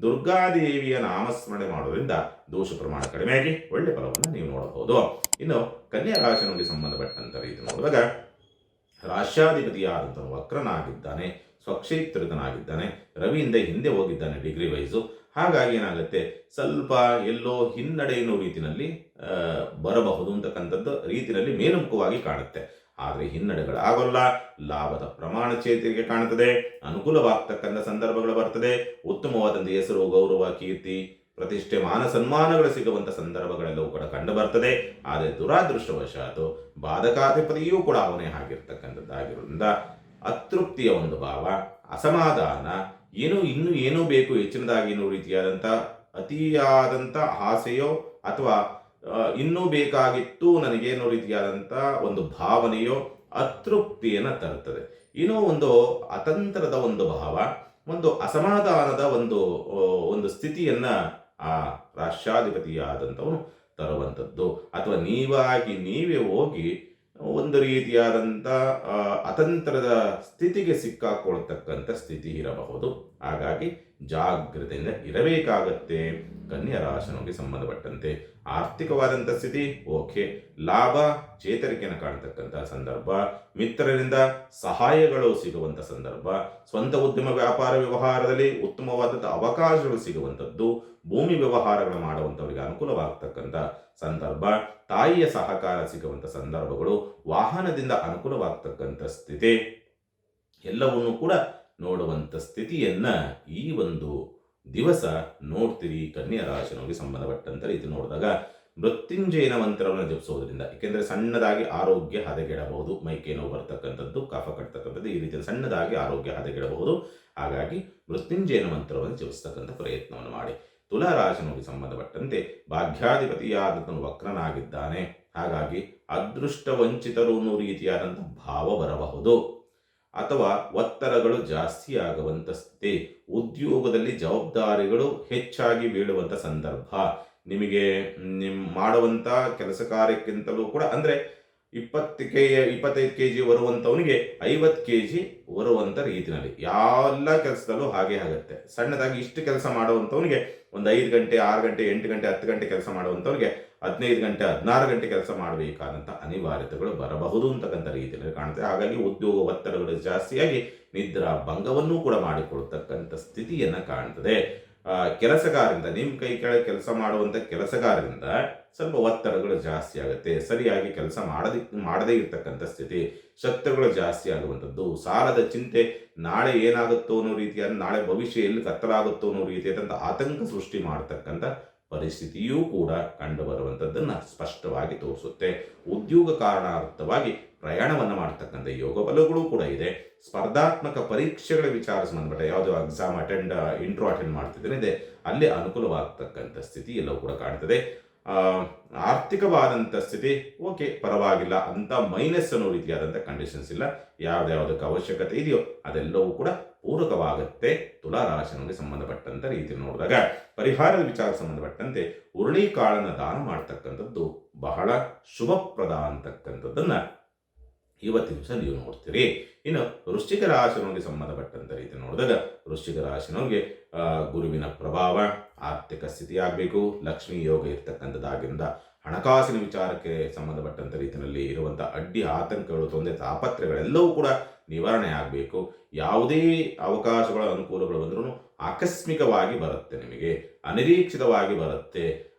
[SPEAKER 1] ದುರ್ಗಾದೇವಿಯ ನಾಮಸ್ಮರಣೆ ಮಾಡೋದ್ರಿಂದ ದೋಷ ಪ್ರಮಾಣ ಕಡಿಮೆಯಾಗಿ ಒಳ್ಳೆ ಫಲವನ್ನು ನೀವು ನೋಡಬಹುದು. ಇನ್ನು ಕನ್ಯಾ ರಾಶಿಗೆ ಸಂಬಂಧಪಟ್ಟಂತ ರೀತಿ ನೋಡಿದಾಗ ರಾಶ್ಯಾಧಿಪತಿಯಾದಂಥ ವಕ್ರನಾಗಿದ್ದಾನೆ, ಸ್ವಕ್ಷೇತ್ರಿತನಾಗಿದ್ದಾನೆ, ರವಿಯಿಂದ ಹಿಂದೆ ಹೋಗಿದ್ದಾನೆ ಡಿಗ್ರಿ ವೈಸು. ಹಾಗಾಗಿ ಏನಾಗುತ್ತೆ, ಸ್ವಲ್ಪ ಎಲ್ಲೋ ಹಿನ್ನಡೆ ಎನ್ನುವ ರೀತಿಯಲ್ಲಿ ಬರಬಹುದು ಅಂತಕ್ಕಂಥದ್ದು ರೀತಿಯಲ್ಲಿ ಮೇಲ್ಮುಖವಾಗಿ ಕಾಣುತ್ತೆ. ಆದರೆ ಹಿನ್ನಡೆಗಳಾಗೋಲ್ಲ, ಲಾಭದ ಪ್ರಮಾಣ ಚೇತರಿಕೆ ಕಾಣುತ್ತದೆ, ಅನುಕೂಲವಾಗ್ತಕ್ಕಂಥ ಸಂದರ್ಭಗಳು ಬರ್ತದೆ, ಉತ್ತಮವಾದಂಥ ಹೆಸರು, ಗೌರವ, ಕೀರ್ತಿ, ಪ್ರತಿಷ್ಠೆ, ಮಾನ ಸನ್ಮಾನಗಳು ಸಿಗುವಂಥ ಸಂದರ್ಭಗಳೆಲ್ಲವೂ ಕೂಡ ಕಂಡು ಬರ್ತದೆ. ಆದರೆ ದುರಾದೃಷ್ಟವಶಾತು ಬಾಧಕಾಧಿಪತಿಯೂ ಕೂಡ ಅವನೇ ಆಗಿರ್ತಕ್ಕಂಥದ್ದಾಗಿರೋದ್ರಿಂದ ಅತೃಪ್ತಿಯ ಒಂದು ಭಾವ, ಅಸಮಾಧಾನ, ಇನ್ನೂ ಏನೂ ಬೇಕು ಹೆಚ್ಚಿನದಾಗಿ ಎನ್ನುವ ರೀತಿಯಾದಂಥ ಅತಿಯಾದಂಥ ಆಸೆಯೋ ಅಥವಾ ಇನ್ನೂ ಬೇಕಾಗಿತ್ತು ನನಗೆ ಅನ್ನೋ ರೀತಿಯಾದಂಥ ಒಂದು ಭಾವನೆಯೋ ಅತೃಪ್ತಿಯನ್ನು ತರುತ್ತದೆ. ಇನ್ನೂ ಒಂದು ಅತಂತ್ರದ ಒಂದು ಭಾವ, ಒಂದು ಅಸಮಾಧಾನದ ಒಂದು ಸ್ಥಿತಿಯನ್ನ ಆ ರಾಷ್ಟ್ರಾಧಿಪತಿಯಾದಂಥವನು ತರುವಂಥದ್ದು. ಅಥವಾ ನೀವೇ ಹೋಗಿ ಒಂದು ರೀತಿಯಾದಂಥ ಅತಂತ್ರದ ಸ್ಥಿತಿಗೆ ಸಿಕ್ಕಾಕೊಳ್ತಕ್ಕಂಥ ಸ್ಥಿತಿ ಇರಬಹುದು. ಹಾಗಾಗಿ ಜಾಗ್ರತೆಯಿಂದ ಇರಬೇಕಾಗತ್ತೆ. ಕನ್ಯಾ ರಾಶಿಗೆ ಸಂಬಂಧಪಟ್ಟಂತೆ ಆರ್ಥಿಕವಾದಂಥ ಸ್ಥಿತಿ ಓಕೆ, ಲಾಭ ಚೇತರಿಕೆಯನ್ನು ಕಾಣತಕ್ಕಂಥ ಸಂದರ್ಭ, ಮಿತ್ರರಿಂದ ಸಹಾಯಗಳು ಸಿಗುವಂಥ ಸಂದರ್ಭ, ಸ್ವಂತ ಉದ್ಯಮ ವ್ಯಾಪಾರ ವ್ಯವಹಾರದಲ್ಲಿ ಉತ್ತಮವಾದಂಥ ಅವಕಾಶಗಳು ಸಿಗುವಂಥದ್ದು, ಭೂಮಿ ವ್ಯವಹಾರಗಳು ಮಾಡುವಂಥವರಿಗೆ ಅನುಕೂಲವಾಗ್ತಕ್ಕಂಥ ಸಂದರ್ಭ, ತಾಯಿಯ ಸಹಕಾರ ಸಿಗುವಂಥ ಸಂದರ್ಭಗಳು, ವಾಹನದಿಂದ ಅನುಕೂಲವಾಗ್ತಕ್ಕಂಥ ಸ್ಥಿತಿ ಎಲ್ಲವನ್ನೂ ಕೂಡ ನೋಡುವಂಥ ಸ್ಥಿತಿಯನ್ನ ಈ ಒಂದು ದಿವಸ ನೋಡ್ತೀರಿ. ಕನ್ಯಾ ರಾಶಿಗೆ ಸಂಬಂಧಪಟ್ಟಂತ ರೀತಿ ನೋಡಿದಾಗ ಮೃತ್ಯುಂಜಯನ ಮಂತ್ರವನ್ನು ಜಪಿಸೋದ್ರಿಂದ, ಏಕೆಂದರೆ ಸಣ್ಣದಾಗಿ ಆರೋಗ್ಯ ಹದಗೆಡಬಹುದು, ಮೈಕೈ ನೋವು ಬರ್ತಕ್ಕಂಥದ್ದು, ಕಫ ಕಟ್ತಕ್ಕಂಥದ್ದು, ಈ ರೀತಿಯಲ್ಲಿ ಸಣ್ಣದಾಗಿ ಆರೋಗ್ಯ ಹದಗೆಡಬಹುದು. ಹಾಗಾಗಿ ಮೃತ್ಯುಂಜಯನ ಮಂತ್ರವನ್ನು ಜಪಿಸ್ತಕ್ಕಂಥ ಪ್ರಯತ್ನವನ್ನು ಮಾಡಿ. ತುಲಾ ರಾಶಿಗೆ ಸಂಬಂಧಪಟ್ಟಂತೆ ಭಾಗ್ಯಾಧಿಪತಿಯಾದನು ವಕ್ರನಾಗಿದ್ದಾನೆ. ಹಾಗಾಗಿ ಅದೃಷ್ಟ ವಂಚಿತರು ಅನ್ನೋ ರೀತಿಯಾದಂಥ ಭಾವ ಬರಬಹುದು, ಅಥವಾ ಒತ್ತಡಗಳು ಜಾಸ್ತಿ ಆಗುವಂಥ ಸ್ಥಿತಿ, ಉದ್ಯೋಗದಲ್ಲಿ ಜವಾಬ್ದಾರಿಗಳು ಹೆಚ್ಚಾಗಿ ಬೀಳುವಂಥ ಸಂದರ್ಭ, ನಿಮಗೆ ಮಾಡುವಂಥ ಕೆಲಸ ಕಾರ್ಯಕ್ಕಿಂತಲೂ ಕೂಡ ಅಂದರೆ 25 kg ಬರುವಂಥವನಿಗೆ 50 kg ಬರುವಂಥ ರೀತಿಯಲ್ಲಿ ಎಲ್ಲ ಕೆಲಸದಲ್ಲೂ ಹಾಗೆ ಆಗುತ್ತೆ. ಸಣ್ಣದಾಗಿ ಇಷ್ಟು ಕೆಲಸ ಮಾಡುವಂಥವನಿಗೆ ಒಂದು 5 ಗಂಟೆ 6 ಗಂಟೆ 8 ಗಂಟೆ 10 ಗಂಟೆ ಕೆಲಸ ಮಾಡುವಂಥವ್ರಿಗೆ 15 ಗಂಟೆ 16 ಗಂಟೆ ಕೆಲಸ ಮಾಡಬೇಕಾದಂಥ ಅನಿವಾರ್ಯತೆಗಳು ಬರಬಹುದು ಅಂತಕ್ಕಂಥ ರೀತಿಯಲ್ಲಿ ಕಾಣುತ್ತೆ. ಹಾಗಾಗಿ ಉದ್ಯೋಗ ಒತ್ತಡಗಳು ಜಾಸ್ತಿಯಾಗಿ ನಿದ್ರಾ ಭಂಗವನ್ನೂ ಕೂಡ ಮಾಡಿಕೊಳ್ತಕ್ಕಂಥ ಸ್ಥಿತಿಯನ್ನು ಕಾಣ್ತದೆ. ಕೆಲಸಗಾರರಿಂದ, ನಿಮ್ಮ ಕೈ ಕೆಳಗೆ ಕೆಲಸ ಮಾಡುವಂಥ ಕೆಲಸಗಾರರಿಂದ ಸ್ವಲ್ಪ ಒತ್ತಡಗಳು ಜಾಸ್ತಿ ಆಗುತ್ತೆ. ಸರಿಯಾಗಿ ಕೆಲಸ ಮಾಡದೇ ಇರ್ತಕ್ಕಂಥ ಸ್ಥಿತಿ, ಶತ್ರುಗಳು ಜಾಸ್ತಿ ಆಗುವಂಥದ್ದು, ಸಾಲದ ಚಿಂತೆ, ನಾಳೆ ಏನಾಗುತ್ತೋ ಅನ್ನೋ ರೀತಿಯಾದ, ನಾಳೆ ಭವಿಷ್ಯ ಎಲ್ಲಿ ಕತ್ತಲಾಗುತ್ತೋ ಅನ್ನೋ ರೀತಿಯಾದಂಥ ಆತಂಕ ಸೃಷ್ಟಿ ಮಾಡತಕ್ಕಂಥ ಪರಿಸ್ಥಿತಿಯೂ ಕೂಡ ಕಂಡು ಬರುವಂಥದ್ದನ್ನು ಸ್ಪಷ್ಟವಾಗಿ ತೋರಿಸುತ್ತೆ. ಉದ್ಯೋಗ ಕಾರಣಾರ್ಥವಾಗಿ ಪ್ರಯಾಣವನ್ನು ಮಾಡ್ತಕ್ಕಂಥ ಯೋಗ ಬಲಗಳು ಕೂಡ ಇದೆ. ಸ್ಪರ್ಧಾತ್ಮಕ ಪರೀಕ್ಷೆಗಳ ವಿಚಾರ ಸಂಬಂಧಪಟ್ಟ ಯಾವುದೋ ಎಕ್ಸಾಮ್ ಇಂಟ್ರೋ ಅಟೆಂಡ್ ಮಾಡ್ತಿದ್ದೇನೆ ಅಲ್ಲಿ ಅನುಕೂಲವಾಗ್ತಕ್ಕಂಥ ಸ್ಥಿತಿ ಎಲ್ಲವೂ ಕೂಡ ಕಾಣ್ತದೆ. ಆರ್ಥಿಕವಾದಂಥ ಸ್ಥಿತಿ ಓಕೆ, ಪರವಾಗಿಲ್ಲ ಅಂತ ಮೈನಸ್ ಅನ್ನೋ ರೀತಿಯಾದಂಥ ಕಂಡೀಷನ್ಸ್ ಇಲ್ಲ. ಯಾವುದಕ್ಕೆ ಅವಶ್ಯಕತೆ ಇದೆಯೋ ಅದೆಲ್ಲವೂ ಕೂಡ ಪೂರಕವಾಗುತ್ತೆ. ತುಲಾ ರಾಶಿಗೆ ಸಂಬಂಧಪಟ್ಟಂತ ರೀತಿ ನೋಡಿದಾಗ ಪರಿಹಾರದ ವಿಚಾರ ಸಂಬಂಧಪಟ್ಟಂತೆ ಹುರುಳಿಕಾಳನ್ನು ದಾನ ಮಾಡ್ತಕ್ಕಂಥದ್ದು ಬಹಳ ಶುಭಪ್ರದ ಅಂತಕ್ಕಂಥದ್ದನ್ನ ಇವತ್ತಿನ ದಿವಸ ನೀವು ನೋಡ್ತೀರಿ. ಇನ್ನು ವೃಶ್ಚಿಕ ರಾಶಿಗೆ ಸಂಬಂಧಪಟ್ಟಂತ ರೀತಿ ನೋಡಿದಾಗ ವೃಶ್ಚಿಕ ರಾಶಿನವರಿಗೆ ಗುರುವಿನ ಪ್ರಭಾವ, ಆರ್ಥಿಕ ಸ್ಥಿತಿ ಆಗಬೇಕು, ಲಕ್ಷ್ಮೀ ಯೋಗ ಇರ್ತಕ್ಕಂಥದ್ದಾಗಿಂದ ಹಣಕಾಸಿನ ವಿಚಾರಕ್ಕೆ ಸಂಬಂಧಪಟ್ಟಂತ ರೀತಿಯಲ್ಲಿ ಇರುವಂಥ ಅಡ್ಡಿ ಆತಂಕಗಳು, ತೊಂದರೆ, ತಾಪತ್ರೆಗಳೆಲ್ಲವೂ ಕೂಡ ನಿವಾರಣೆ ಆಗಬೇಕು. ಯಾವುದೇ ಅವಕಾಶಗಳ ಅನುಕೂಲಗಳು ಬಂದರೂ ಆಕಸ್ಮಿಕವಾಗಿ ಬರುತ್ತೆ, ನಿಮಗೆ ಅನಿರೀಕ್ಷಿತವಾಗಿ ಬರುತ್ತೆ.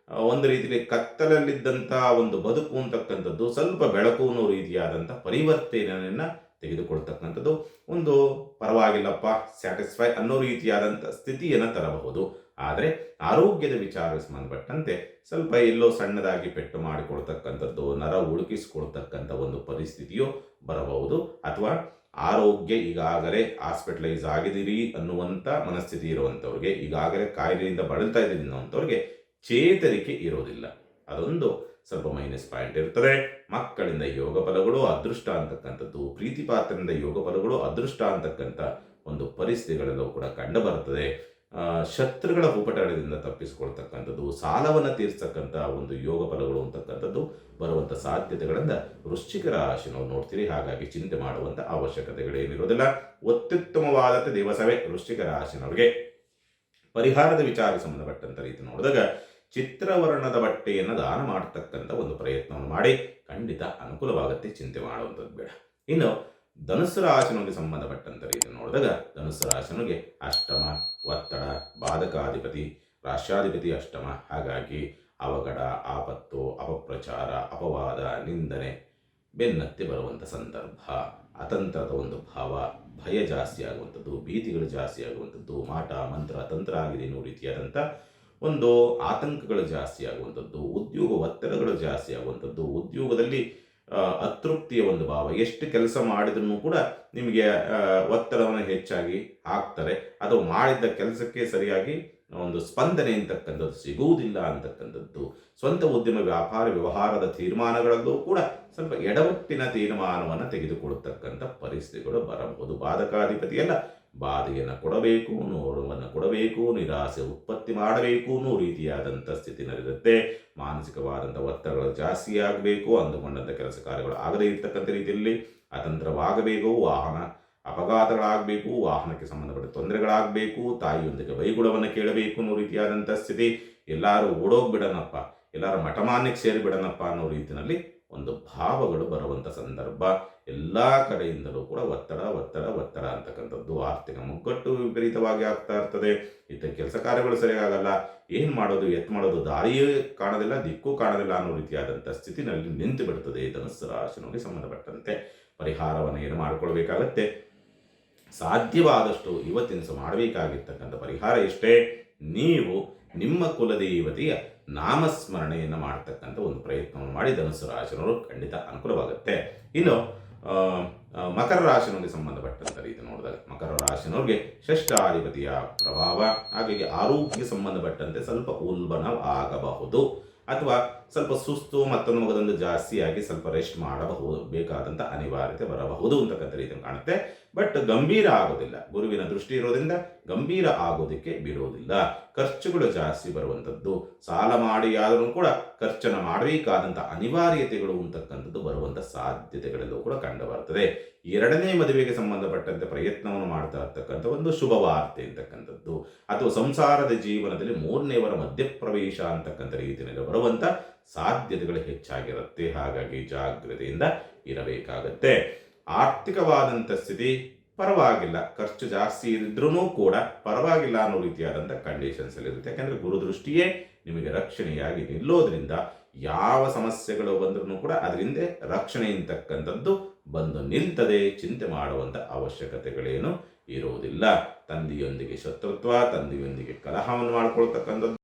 [SPEAKER 1] ಒಂದು ರೀತಿಯಲ್ಲಿ ಕತ್ತಲಲ್ಲಿದ್ದಂಥ ಒಂದು ಬದುಕು ಅಂತಕ್ಕಂಥದ್ದು ಸ್ವಲ್ಪ ಬೆಳಕು ಅನ್ನೋ ರೀತಿಯಾದಂಥ ಪರಿವರ್ತನೆಯನ್ನು ತೆಗೆದುಕೊಳ್ತಕ್ಕಂಥದ್ದು, ಒಂದು ಪರವಾಗಿಲ್ಲಪ್ಪ ಸ್ಯಾಟಿಸ್ಫೈ ಅನ್ನೋ ರೀತಿಯಾದಂಥ ಸ್ಥಿತಿಯನ್ನು ತರಬಹುದು. ಆದರೆ ಆರೋಗ್ಯದ ವಿಚಾರಕ್ಕೆ ಸಂಬಂಧಪಟ್ಟಂತೆ ಸ್ವಲ್ಪ ಎಲ್ಲೋ ಸಣ್ಣದಾಗಿ ಪೆಟ್ಟು ಮಾಡಿಕೊಳ್ತಕ್ಕಂಥದ್ದು, ನರ ಉಳುಕಿಸಿಕೊಳ್ತಕ್ಕಂಥ ಒಂದು ಪರಿಸ್ಥಿತಿಯು ಬರಬಹುದು. ಅಥವಾ ಆರೋಗ್ಯ ಈಗಾಗಲೇ ಹಾಸ್ಪಿಟಲೈಸ್ ಆಗಿದ್ದೀರಿ ಅನ್ನುವಂಥ ಮನಸ್ಥಿತಿ ಇರುವಂಥವ್ರಿಗೆ, ಈಗಾಗಲೇ ಕಾಯಿಲೆಯಿಂದ ಬಳಲ್ತಾ ಇದ್ದೀರಿ ಅನ್ನುವಂಥವ್ರಿಗೆ ಚೇತರಿಕೆ ಇರೋದಿಲ್ಲ. ಅದೊಂದು ಸ್ವಲ್ಪ ಮೈನಸ್ ಪಾಯಿಂಟ್ ಇರ್ತದೆ. ಮಕ್ಕಳಿಂದ ಯೋಗ ಫಲಗಳು ಅದೃಷ್ಟ ಅಂತಕ್ಕಂಥದ್ದು, ಪ್ರೀತಿ ಪಾತ್ರರಿಂದ ಯೋಗ ಫಲಗಳು ಅದೃಷ್ಟ ಅಂತಕ್ಕಂಥ ಒಂದು ಪರಿಸ್ಥಿತಿಗಳೆಲ್ಲವೂ ಕೂಡ ಕಂಡು ಬರ್ತದೆ. ಶತ್ರುಗಳ ಉಪಟಳದಿಂದ ತಪ್ಪಿಸಿಕೊಳ್ತಕ್ಕಂಥದ್ದು, ಸಾಲವನ್ನು ತೀರಿಸ್ತಕ್ಕಂಥ ಒಂದು ಯೋಗ ಫಲಗಳು ಅಂತಕ್ಕಂಥದ್ದು ಬರುವಂಥ ಸಾಧ್ಯತೆಗಳಿಂದ ವೃಶ್ಚಿಕ ರಾಶಿನವ್ರು ನೋಡ್ತೀರಿ. ಹಾಗಾಗಿ ಚಿಂತೆ ಮಾಡುವಂಥ ಅವಶ್ಯಕತೆಗಳೇನಿರೋದಿಲ್ಲ. ಅತ್ಯುತ್ತಮವಾದಂಥ ದಿವಸವೇ ವೃಶ್ಚಿಕ ರಾಶಿನವ್ರಿಗೆ. ಪರಿಹಾರದ ವಿಚಾರಕ್ಕೆ ಸಂಬಂಧಪಟ್ಟಂಥ ರೀತಿ ನೋಡಿದಾಗ ಚಿತ್ರವರ್ಣದ ಬಟ್ಟೆಯನ್ನು ದಾನ ಮಾಡತಕ್ಕಂಥ ಒಂದು ಪ್ರಯತ್ನವನ್ನು ಮಾಡಿ, ಖಂಡಿತ ಅನುಕೂಲವಾಗುತ್ತೆ, ಚಿಂತೆ ಮಾಡುವಂಥದ್ದು ಬೇಡ. ಇನ್ನು ಧನುಸ್ಸು ರಾಶಿನಿಗೆ ಸಂಬಂಧಪಟ್ಟಂಥ ರೀತಿ ನೋಡಿದಾಗ ಧನುಸ್ಸು ರಾಶಿನಿಗೆ ಅಷ್ಟಮ, ಒತ್ತಡ, ಬಾಧಕಾಧಿಪತಿ, ರಾಶ್ಯಾಧಿಪತಿ ಅಷ್ಟಮ. ಹಾಗಾಗಿ ಅವಘಡ, ಆಪತ್ತು, ಅಪಪ್ರಚಾರ, ಅಪವಾದ, ನಿಂದನೆ ಬೆನ್ನತ್ತಿ ಬರುವಂಥ ಸಂದರ್ಭ, ಅತಂತ್ರದ ಒಂದು ಭಾವ, ಭಯ ಜಾಸ್ತಿ ಆಗುವಂಥದ್ದು, ಭೀತಿಗಳು ಜಾಸ್ತಿ ಆಗುವಂಥದ್ದು, ಮಾಟ ಮಂತ್ರ ತಂತ್ರ ಆಗಿದೆ ಅನ್ನೋ ರೀತಿಯಾದಂಥ ಒಂದು ಆತಂಕಗಳು ಜಾಸ್ತಿ ಆಗುವಂಥದ್ದು, ಉದ್ಯೋಗ ಒತ್ತಡಗಳು ಜಾಸ್ತಿ ಆಗುವಂಥದ್ದು, ಉದ್ಯೋಗದಲ್ಲಿ ಅತೃಪ್ತಿಯ ಒಂದು ಭಾವ, ಎಷ್ಟು ಕೆಲಸ ಮಾಡಿದ್ರೂ ಕೂಡ ನಿಮಗೆ ಒತ್ತಡವನ್ನು ಹೆಚ್ಚಾಗಿ ಹಾಕ್ತಾರೆ, ಅಥವಾ ಮಾಡಿದ್ದ ಕೆಲಸಕ್ಕೆ ಸರಿಯಾಗಿ ಒಂದು ಸ್ಪಂದನೆ ಅಂತಕ್ಕಂಥದ್ದು ಸಿಗುವುದಿಲ್ಲ ಅಂತಕ್ಕಂಥದ್ದು. ಸ್ವಂತ ಉದ್ಯಮ ವ್ಯಾಪಾರ ವ್ಯವಹಾರದ ತೀರ್ಮಾನಗಳಲ್ಲೂ ಕೂಡ ಸ್ವಲ್ಪ ಎಡವಟ್ಟಿನ ತೀರ್ಮಾನವನ್ನು ತೆಗೆದುಕೊಳ್ಳತಕ್ಕಂಥ ಪರಿಸ್ಥಿತಿಗಳು ಬರಬಹುದು. ಬಾಧಕಾಧಿಪತಿಯಲ್ಲ, ಬಾಧೆಯನ್ನು ಕೊಡಬೇಕು, ನೋವನ್ನು ಕೊಡಬೇಕು, ನಿರಾಸೆ ಉತ್ಪತ್ತಿ ಮಾಡಬೇಕು ಅನ್ನೋ ರೀತಿಯಾದಂಥ ಸ್ಥಿತಿನಲ್ಲಿರುತ್ತೆ. ಮಾನಸಿಕವಾದಂಥ ಒತ್ತಡಗಳು ಜಾಸ್ತಿ ಆಗಬೇಕು, ಅಂದುಕೊಂಡಂಥ ಕೆಲಸ ಕಾರ್ಯಗಳು ಆಗದೇ ಇರ್ತಕ್ಕಂಥ ರೀತಿಯಲ್ಲಿ ಅತಂತ್ರವಾಗಬೇಕು, ವಾಹನ ಅಪಘಾತಗಳಾಗಬೇಕು, ವಾಹನಕ್ಕೆ ಸಂಬಂಧಪಟ್ಟ ತೊಂದರೆಗಳಾಗಬೇಕು, ತಾಯಿಯೊಂದಿಗೆ ಬೈಗುಳವನ್ನು ಕೇಳಬೇಕು ಅನ್ನೋ ರೀತಿಯಾದಂಥ ಸ್ಥಿತಿ, ಎಲ್ಲರೂ ಓಡೋಗ್ಬಿಡನಪ್ಪ, ಎಲ್ಲರೂ ಮಠಮಾನ್ಯಕ್ಕೆ ಸೇರಿಬಿಡನಪ್ಪ ಅನ್ನೋ ರೀತಿಯಲ್ಲಿ ಒಂದು ಭಾವಗಳು ಬರುವಂಥ ಸಂದರ್ಭ. ಎಲ್ಲ ಕಡೆಯಿಂದಲೂ ಕೂಡ ಒತ್ತಡ ಒತ್ತಡ ಒತ್ತಡ ಅಂತಕ್ಕಂಥದ್ದು, ಆರ್ಥಿಕ ಮುಗ್ಗಟ್ಟು ವಿಪರೀತವಾಗಿ ಆಗ್ತಾ ಇರ್ತದೆ. ಇತ್ತ ಕೆಲಸ ಕಾರ್ಯಗಳು ಸರಿಯಾಗಲ್ಲ, ಏನು ಮಾಡೋದು, ಎತ್ ಮಾಡೋದು, ದಾರಿಯೇ ಕಾಣೋದಿಲ್ಲ, ದಿಕ್ಕು ಕಾಣೋದಿಲ್ಲ ಅನ್ನೋ ರೀತಿಯಾದಂಥ ಸ್ಥಿತಿನಲ್ಲಿ ನಿಂತು ಬಿಡ್ತದೆ. ಧನುಸ್ಸು ರಾಶಿಗೆ ಸಂಬಂಧಪಟ್ಟಂತೆ ಪರಿಹಾರವನ್ನು ಏನು ಮಾಡಿಕೊಳ್ಬೇಕಾಗತ್ತೆ, ಸಾಧ್ಯವಾದಷ್ಟು ಇವತ್ತಿನ ದಿವಸ ಮಾಡಬೇಕಾಗಿರ್ತಕ್ಕಂಥ ಪರಿಹಾರ ಇಷ್ಟೇ. ನೀವು ನಿಮ್ಮ ಕುಲದೇವತೆಯ ನಾಮಸ್ಮರಣೆಯನ್ನು ಮಾಡ್ತಕ್ಕಂಥ ಒಂದು ಪ್ರಯತ್ನವನ್ನು ಮಾಡಿ ಧನುಸ್ಸು ರಾಶಿನವರು ಖಂಡಿತ ಅನುಕೂಲವಾಗುತ್ತೆ. ಇನ್ನು ಮಕರ ರಾಶಿನವರಿಗೆ ಸಂಬಂಧಪಟ್ಟಂಥ ರೀತಿ ನೋಡಿದಾಗ ಮಕರ ರಾಶಿನವ್ರಿಗೆ ಷಷ್ಠಾಧಿಪತಿಯ ಪ್ರಭಾವ, ಹಾಗಾಗಿ ಆರೋಗ್ಯ ಸಂಬಂಧಪಟ್ಟಂತೆ ಸ್ವಲ್ಪ ಉಲ್ಬಣ ಆಗಬಹುದು, ಅಥವಾ ಸ್ವಲ್ಪ ಸುಸ್ತು ಮತ್ತೊಂದು ಮಗದೊಂದು ಜಾಸ್ತಿಯಾಗಿ ಸ್ವಲ್ಪ ರೆಸ್ಟ್ ಮಾಡಬಹುದು, ಬೇಕಾದಂಥ ಅನಿವಾರ್ಯತೆ ಬರಬಹುದು ಅಂತಕ್ಕಂಥ ರೀತಿ ಕಾಣುತ್ತೆ. ಬಟ್ ಗಂಭೀರ ಆಗೋದಿಲ್ಲ, ಗುರುವಿನ ದೃಷ್ಟಿ ಇರೋದ್ರಿಂದ ಗಂಭೀರ ಆಗೋದಕ್ಕೆ ಬಿಡೋದಿಲ್ಲ. ಖರ್ಚುಗಳು ಜಾಸ್ತಿ ಬರುವಂಥದ್ದು, ಸಾಲ ಮಾಡಿ ಆದರೂ ಕೂಡ ಖರ್ಚನ್ನು ಮಾಡಬೇಕಾದಂಥ ಅನಿವಾರ್ಯತೆಗಳು ಅಂತಕ್ಕಂಥದ್ದು ಬರುವಂಥ ಸಾಧ್ಯತೆಗಳೆಲ್ಲವೂ ಕೂಡ ಕಂಡು ಬರ್ತದೆ. ಎರಡನೇ ಮದುವೆಗೆ ಸಂಬಂಧಪಟ್ಟಂತೆ ಪ್ರಯತ್ನವನ್ನು ಮಾಡ್ತಾ ಇರ್ತಕ್ಕಂಥ ಒಂದು ಶುಭ ವಾರ್ತೆ ಅಂತಕ್ಕಂಥದ್ದು, ಅಥವಾ ಸಂಸಾರದ ಜೀವನದಲ್ಲಿ ಮೂರನೇವರ ಮಧ್ಯಪ್ರವೇಶ ಅಂತಕ್ಕಂಥ ರೀತಿಯಲ್ಲಿ ಬರುವಂಥ ಸಾಧ್ಯತೆಗಳು ಹೆಚ್ಚಾಗಿರುತ್ತೆ. ಹಾಗಾಗಿ ಜಾಗ್ರತೆಯಿಂದ ಇರಬೇಕಾಗತ್ತೆ. ಆರ್ಥಿಕವಾದಂಥ ಸ್ಥಿತಿ ಪರವಾಗಿಲ್ಲ, ಖರ್ಚು ಜಾಸ್ತಿ ಇದ್ರೂ ಕೂಡ ಪರವಾಗಿಲ್ಲ ಅನ್ನೋ ರೀತಿಯಾದಂಥ ಕಂಡೀಷನ್ಸ್ ಅಲ್ಲಿ ಇರುತ್ತೆ. ಯಾಕಂದರೆ ಗುರುದೃಷ್ಟಿಯೇ ನಿಮಗೆ ರಕ್ಷಣೆಯಾಗಿ ನಿಲ್ಲೋದ್ರಿಂದ ಯಾವ ಸಮಸ್ಯೆಗಳು ಬಂದ್ರೂ ಕೂಡ ಅದರಿಂದ ರಕ್ಷಣೆ ಅಂತಕ್ಕಂಥದ್ದು ಬಂದು ನಿಲ್ತದೆ. ಚಿಂತೆ ಮಾಡುವಂಥ ಅವಶ್ಯಕತೆಗಳೇನು ಇರುವುದಿಲ್ಲ. ತಂದೆಯೊಂದಿಗೆ ಶತ್ರುತ್ವ, ತಂದೆಯೊಂದಿಗೆ ಕಲಹವನ್ನು ಮಾಡಿಕೊಳ್ತಕ್ಕಂಥದ್ದು